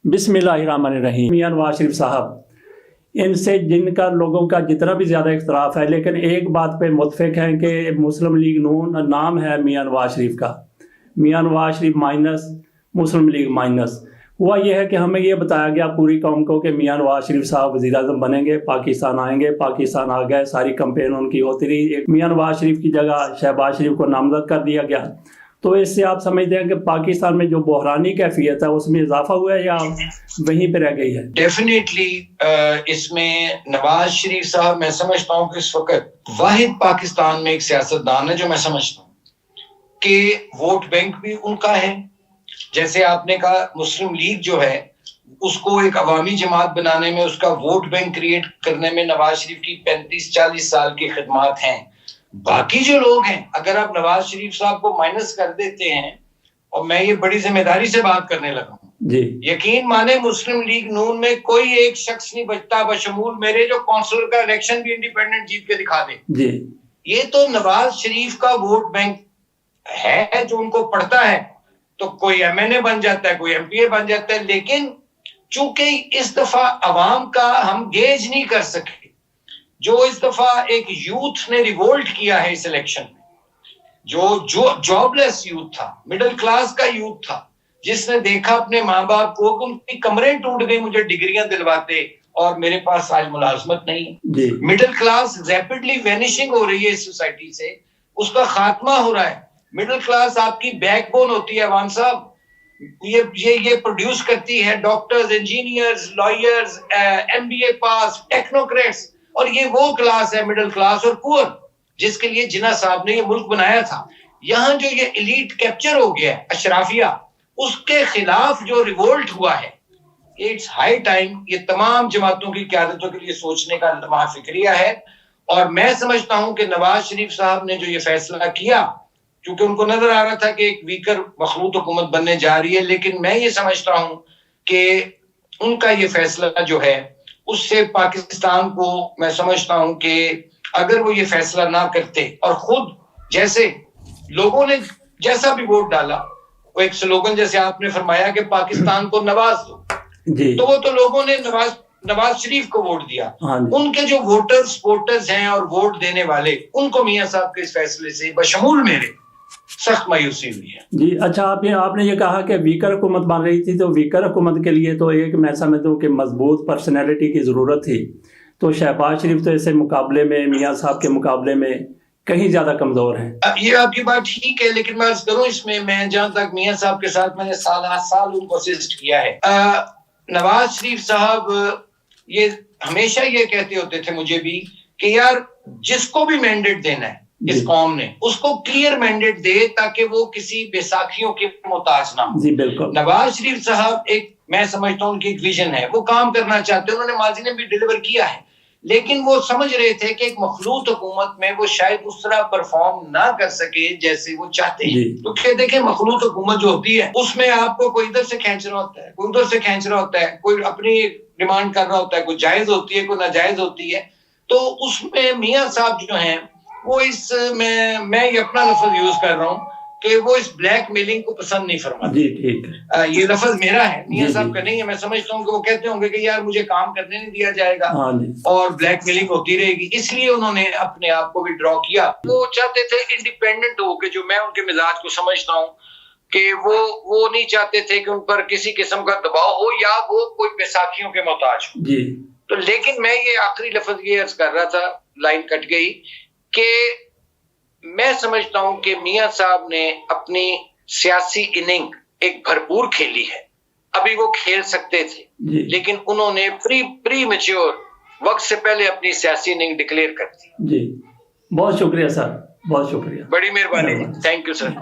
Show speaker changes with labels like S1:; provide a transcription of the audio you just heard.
S1: बिस्मिल्लाहिर्रहमानिर्रहीम। मियां नवाज शरीफ साहब इनसे जिनका लोगों का जितना भी ज़्यादा इख्तलाफ है, लेकिन एक बात पे मुत्फिक हैं कि मुस्लिम लीग नून नाम है मियां नवाज शरीफ का, मियां नवाज शरीफ माइनस मुस्लिम लीग माइनस। हुआ यह है कि हमें यह बताया गया पूरी कौम को कि मियां नवाज शरीफ साहब वज़ीर-ए-आज़म बनेंगे, पाकिस्तान आएंगे, पाकिस्तान आ गए, सारी कंपेन उनकी होती रही। एक मियां नवाज शरीफ की जगह शहबाज शरीफ को नामजद कर दिया गया। तो इससे आप समझते हैं कि पाकिस्तान में जो बहरानी कैफियत है उसमें इजाफा हुआ है या वहीं पे रह गई है?
S2: डेफिनेटली इसमें नवाज शरीफ साहब, मैं समझता हूँ कि इस वक्त वाहिद पाकिस्तान में एक सियासतदान है जो मैं समझता हूँ कि वोट बैंक भी उनका है। जैसे आपने कहा मुस्लिम लीग जो है उसको एक अवामी जमात बनाने में, उसका वोट बैंक क्रिएट करने में नवाज शरीफ की 35-40 साल की खिदमत हैं। बाकी जो लोग हैं, अगर आप नवाज शरीफ साहब को माइनस कर देते हैं, और मैं ये बड़ी जिम्मेदारी से बात करने लगा हूँ, यकीन माने मुस्लिम लीग नून में कोई एक शख्स नहीं बचता बशमूल मेरे जो काउंसलर का इलेक्शन भी इंडिपेंडेंट जीत के दिखा दे। ये तो नवाज शरीफ का वोट बैंक है जो उनको पड़ता है, तो कोई एमएनए बन जाता है, कोई एमपीए बन जाता है। लेकिन चूंकि इस दफा अवाम का हम गेज नहीं कर सके, जो इस दफा एक यूथ ने रिवोल्ट किया है इस इलेक्शन में, जो जॉबलेस यूथ था, मिडिल क्लास का यूथ था, जिसने देखा अपने माँ बाप को, उनकी कमरें टूट गई मुझे डिग्रियां दिलवाते और मेरे पास आज मुलाजमत नहीं है। मिडिल क्लास रैपिडली वेनिशिंग हो रही है इस सोसाइटी से, उसका खात्मा हो रहा है। मिडिल क्लास आपकी बैकबोन होती है अवान साहब, ये प्रोड्यूस करती है डॉक्टर्स, इंजीनियर्स, लॉयर्स, एमबीए पास, टेक्नोक्रेट्स, और ये वो क्लास है मिडिल क्लास और पुअर जिसके लिए जिन्ना साहब ने ये मुल्क बनाया था। यहाँ जो ये एलीट कैप्चर हो गया है, अशराफिया, उसके खिलाफ जो रिवोल्ट हुआ है, इट्स हाई टाइम ये तमाम जमातों की क़यादतों के लिए सोचने का लम्हा फिक्रिया है। और मैं समझता हूं कि नवाज शरीफ साहब ने जो ये फैसला किया, क्योंकि उनको नजर आ रहा था कि एक वीकर मखलूत हुकूमत बनने जा रही है, लेकिन मैं ये समझता हूं कि उनका ये फैसला जो है उससे पाकिस्तान को, मैं समझता हूं कि अगर वो ये फैसला ना करते और खुद जैसे लोगों ने जैसा भी वोट डाला, वो एक स्लोगन जैसे आपने फरमाया कि पाकिस्तान को नवाज दो, तो वो तो लोगों ने नवाज शरीफ को वोट दिया। उनके जो वोटर्स सपोर्टर्स हैं और वोट देने वाले, उनको मियां साहब के इस फैसले से बशमूल मेरे सख्त मायूसी हुई है।
S1: जी अच्छा, आपने ये कहा कि वीकर हुकूमत बन रही थी, तो वीकर हुकूमत के लिए तो एक मैं समझता हूँ कि मजबूत पर्सनैलिटी की ज़रूरत थी। तो शहबाज शरीफ तो इससे मुकाबले में, मियां साहब के मुकाबले में कहीं ज्यादा कमजोर हैं।
S2: ये आपकी बात ठीक है, लेकिन मैं अर्ज करूं इसमें, मैं जहां तक मियां साहब के साथ मैंने साल उनको असिस्ट किया है, नवाज शरीफ साहब ये हमेशा ये कहते होते थे मुझे भी कि यार जिसको भी मैंडेट देना है इस कौम ने, उसको क्लियर मैंडेट दे ताकि वो किसी बैसाखियों के मोहताज ना हो।
S1: जी बिल्कुल।
S2: नवाज शरीफ साहब एक, मैं समझता हूँ उनकी एक विजन है, वो काम करना चाहते हैं, उन्होंने माजी ने भी डिलीवर किया है, लेकिन वो समझ रहे थे कि एक मखलूत हुकूमत में वो शायद उस तरह परफॉर्म ना कर सके जैसे वो चाहते हैं। तो क्या देखें, मखलूत हुकूमत जो होती है उसमें आपको कोई इधर से खींच रहा होता है, कोई उधर से खींच रहा होता है, कोई अपनी डिमांड कर रहा होता है, कोई जायज होती है, कोई नाजायज होती है। तो उसमें मियां साहब जो हैं वो मैं ये अपना लफ्ज यूज कर रहा हूँ कि वो इस ब्लैक मेलिंग को पसंद नहीं फरमाते।
S1: जी ठीक है,
S2: ये लफ्ज मेरा है, मियां साहब का नहीं है। मैं समझता हूँ कि वो कहते होंगे कि यार मुझे काम करने नहीं दिया जाएगा और ब्लैक मेलिंग होती रहेगी, इसलिए उन्होंने अपने आप को विड्रॉ किया। वो चाहते थे इंडिपेंडेंट हो के, जो मैं उनके मिजाज को समझता हूँ कि वो नहीं चाहते थे कि उन पर किसी किस्म का दबाव हो या वो कोई बैसाखियों के मोहताज हो।
S1: जी।
S2: तो लेकिन मैं ये आखिरी लफ्ज ये अर्ज कर रहा था, लाइन कट गई, कि मैं समझता हूं कि मियां साहब ने अपनी सियासी इनिंग एक भरपूर खेली है। अभी वो खेल सकते थे, लेकिन उन्होंने प्री मैच्योर वक्त से पहले अपनी सियासी इनिंग डिक्लेयर कर दी।
S1: जी बहुत शुक्रिया सर, बहुत शुक्रिया,
S2: बड़ी मेहरबानी, थैंक यू सर।